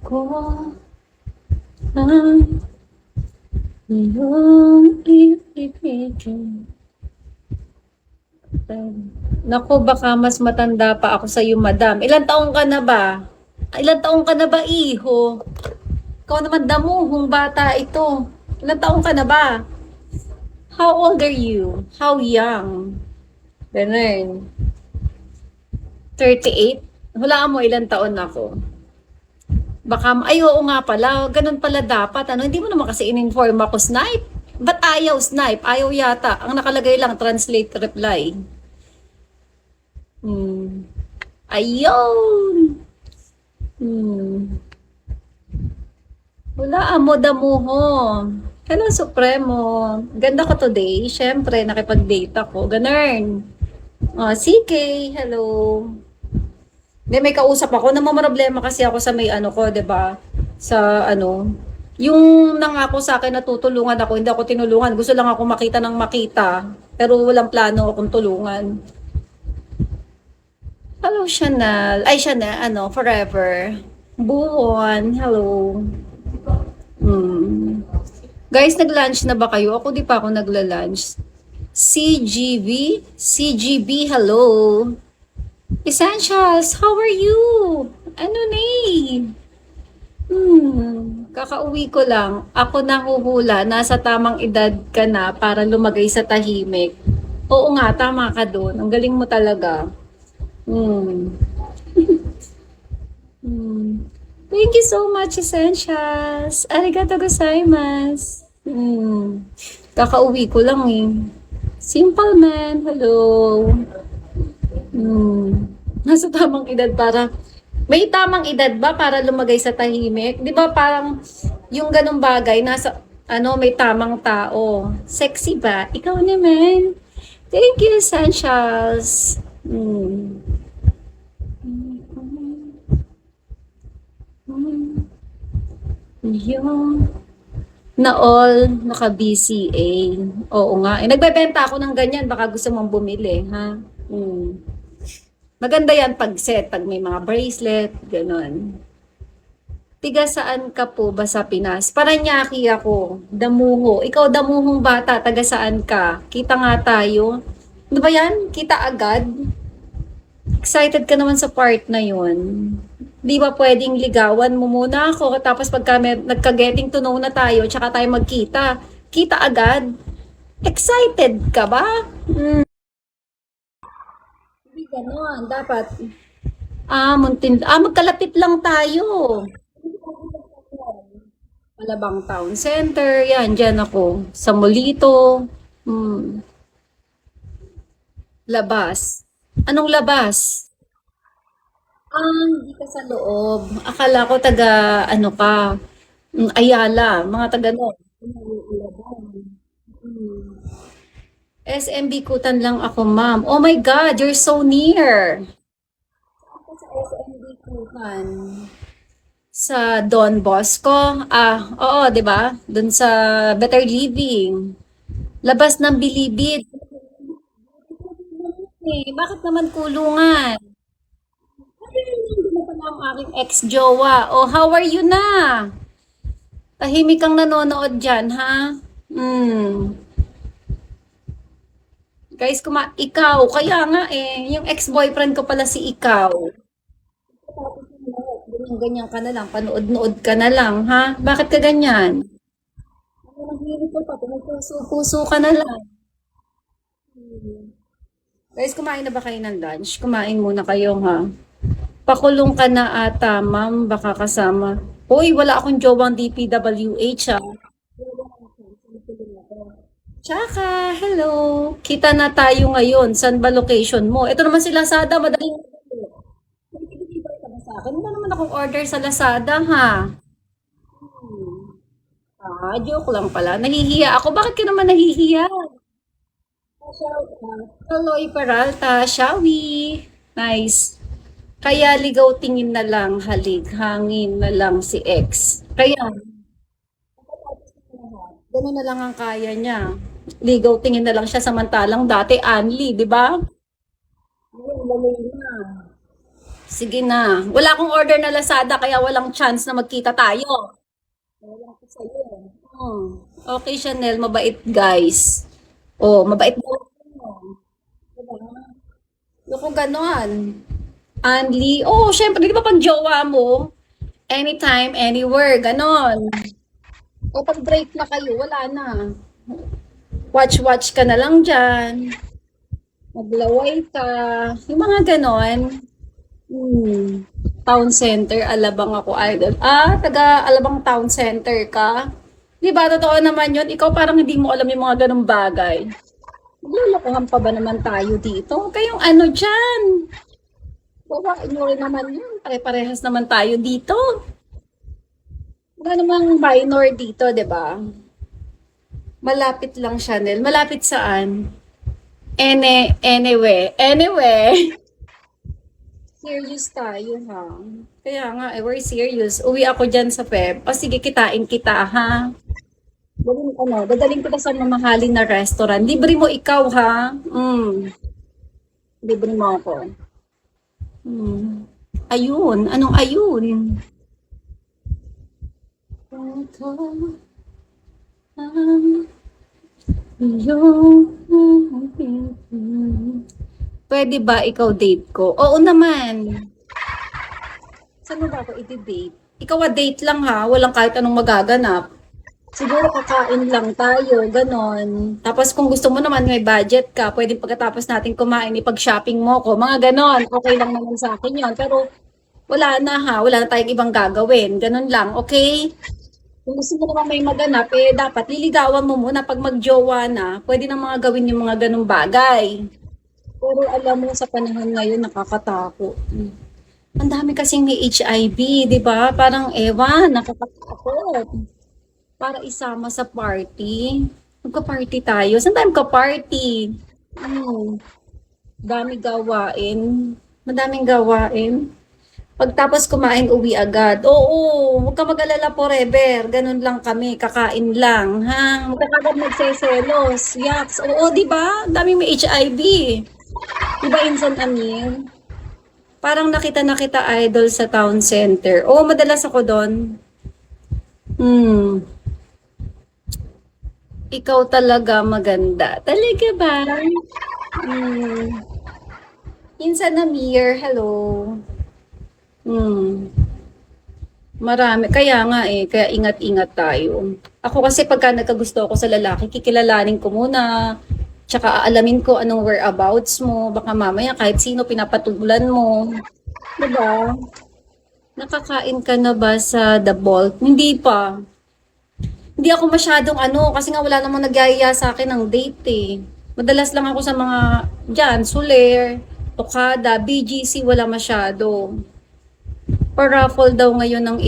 ko ang iyong ibigin. Naku, baka mas matanda pa ako sa iyo, madam. Ilan taong ka na ba? Ilan taong ka na ba, iho? Ikaw naman damuhong bata ito. Ilan taong ka na ba? How old are you? How young? Ganun. 38? Hulaan mo ilan taon ako. Baka, ay oo nga pala, ganun pala dapat. Ano, hindi mo naman kasi in-inform ako, Snipe. Ba't ayaw, Snipe? Ayaw yata. Ang nakalagay lang, translate reply. Ayun! Wala, amo damuho. Hello, Supremo. Ganda ko today. Siyempre, nakipag-date ako. Ganun. CK, hello. Hindi, may kausap ako. Namamroblema kasi ako sa may ano ko, 'di ba? Sa ano, yung nangako sa akin na tutulungan ako, hindi ako tinulungan. Gusto lang ako makita ng makita, pero walang plano akong tulungan. Hello, Chanel. Ay, Chanel, ano, forever. Buhon, hello. Guys, nag-lunch na ba kayo? Ako di pa ako nagla-lunch. CGV? CGB, hello. Essentials, how are you? Ano ni? Kakauwi ko lang. Ako nahuhula, nasa tamang edad ka na para lumagay sa tahimik. Oo nga, tama ka doon. Ang galing mo talaga. Hmm. Thank you so much, Essentials. Arigato gozaimasu. Kakauwi ko lang eh. Simple man, hello. Nasa tamang edad para may tamang edad ba para lumagay sa tahimik? 'Di ba parang yung ganung bagay nasa ano may tamang tao. Sexy ba? Ikaw naman. Thank you, Essentials. Yung na all naka-BCA. Oo nga. Eh, nagbebenta ako ng ganyan. Baka gusto mong bumili, ha? Maganda yan pag set, pag may mga bracelet, gano'n. Tiga saan ka po ba sa Pinas? Paranaque ako, Damuho. Ikaw damuhong bata, taga saan ka? Kita nga tayo. Ano ba yan? Kita agad? Excited ka naman sa part na yun. Di ba pwedeng ligawan mo muna ako tapos pagka nagka-getting to know na tayo tsaka tayo magkita. Kita agad? Excited ka ba? Hindi ganon. Dapat, magkalapit lang tayo. Malabang Town Center, yan, dyan ako. Sa Molito, labas. Anong labas? Hindi ka sa loob. Akala ko taga, ano ka, Ayala, mga taga no. SMB Kutan lang ako, ma'am. Oh my God, you're so near. Ako sa SMB Kutan. Sa Don Bosco. Oo, di ba? Doon sa Better Living. Labas ng Bilibid. Bakit naman kulungan? Hindi na pala ang aking ex-jowa. Oh, how are you na? Tahimik kang nanonood dyan, ha? Guys, ikaw, kaya nga yung ex-boyfriend ko pala si ikaw. Ganyan ka na lang, panood-nood ka na lang, ha? Bakit ka ganyan? Nahihirap ka pa, puso ka na lang. Guys, kumain na ba kayo ng lunch? Kumain muna kayo, ha? Pakulong ka na ata, ma'am, baka kasama. Hoy, wala akong jowang DPWH, ha? Tsaka, hello. Kita na tayo ngayon. San ba location mo? Ito naman si Lazada, madaling deliver ka ba sa akin? Wala naman akong order sa Lazada, ha? Joke lang pala. Nahihiya ako. Bakit ka naman nahihiya? Kaloy Peralta, Shawi. Nice. Kaya ligaw tingin na lang, halik, hangin na lang si X. Kaya, gano'n na lang ang kaya niya. Ligaw tingin na lang siya samantalang dati Anli, di ba? Ayun, lalay na. Sige na. Wala akong order na Lazada kaya walang chance na magkita tayo. Wala ko sa'yo. Hmm. Okay, Chanel, mabait guys. Oh, mabait daw ako. Diba? Yung ganon. Only, oh, syempre, di ba pag jowa mo, anytime, anywhere, ganon. O pag break na kayo, wala na. Watch-watch ka na lang dyan. Maglaway ka. Yung mga ganon. Hmm. Town Center, Alabang ako, idol. Ah, taga Alabang Town Center ka? Di ba, totoo naman yun. Ikaw parang hindi mo alam yung mga ganong bagay. Maglulukuhan pa ba naman tayo dito? Kayong ano dyan? Bawain nyo rin naman yun. Pare-parehas naman tayo dito. Wala namang minor dito, di ba? Malapit lang, Chanel. Malapit saan? Anyway. Serious tayo, ha? Kaya nga, we're serious. Uwi ako dyan sa Feb. O sige, kitain kita, ha? Dadaling kita sa mamahalin na restaurant. Libre mo ikaw, ha? Libre mo ako. Ayun. Anong ayun? Pwede ba ikaw date ko? Oo naman. Saan mo ba ako i-date? Ikaw date lang ha, walang kahit anong magaganap. Siguro kakain lang tayo, ganon. Tapos kung gusto mo naman may budget ka, pwede pagkatapos natin kumain, ipag-shopping mo ko, mga ganon. Okay lang naman sa akin yon. Pero wala na ha, wala na tayong ibang gagawin. Ganon lang, okay? Kung gusto mo naman may maganap, dapat liligawan mo muna pag magjowa na, pwede na mga gawin yung mga ganong bagay. Pero alam mo, sa panahon ngayon, nakakatakot. Ang dami kasing may HIV, di ba? Parang ewan, nakakatakot. Para isama sa party. Magka-party tayo. Saan tayo magka-party? Dami gawain. Madaming gawain. Pagtapos kumain, uwi agad. Oo, huwag ka mag-alala forever. Ganun lang kami, kakain lang, ha? Huwag ka kagad magseselos. Yaks. Oo, di ba? Daming may HIV. Di ba, Insan Amir? Parang nakita na kita idol sa town center. Oo, madalas ako doon. Ikaw talaga maganda. Talaga ba? Insan Amir, hello. Marami. Kaya nga kaya ingat-ingat tayo. Ako kasi pagka nagkagusto ako sa lalaki, kikilalanin ko muna. Tsaka aalamin ko anong whereabouts mo. Baka mamaya kahit sino pinapatulan mo. Diba? Nakakain ka na ba sa The Bolt? Hindi pa. Hindi ako masyadong kasi nga wala namang nagyayaya sa akin ng date Madalas lang ako sa mga dyan, Soler, Tokada, BGC, wala masyado. Pa-raffle daw ngayon ng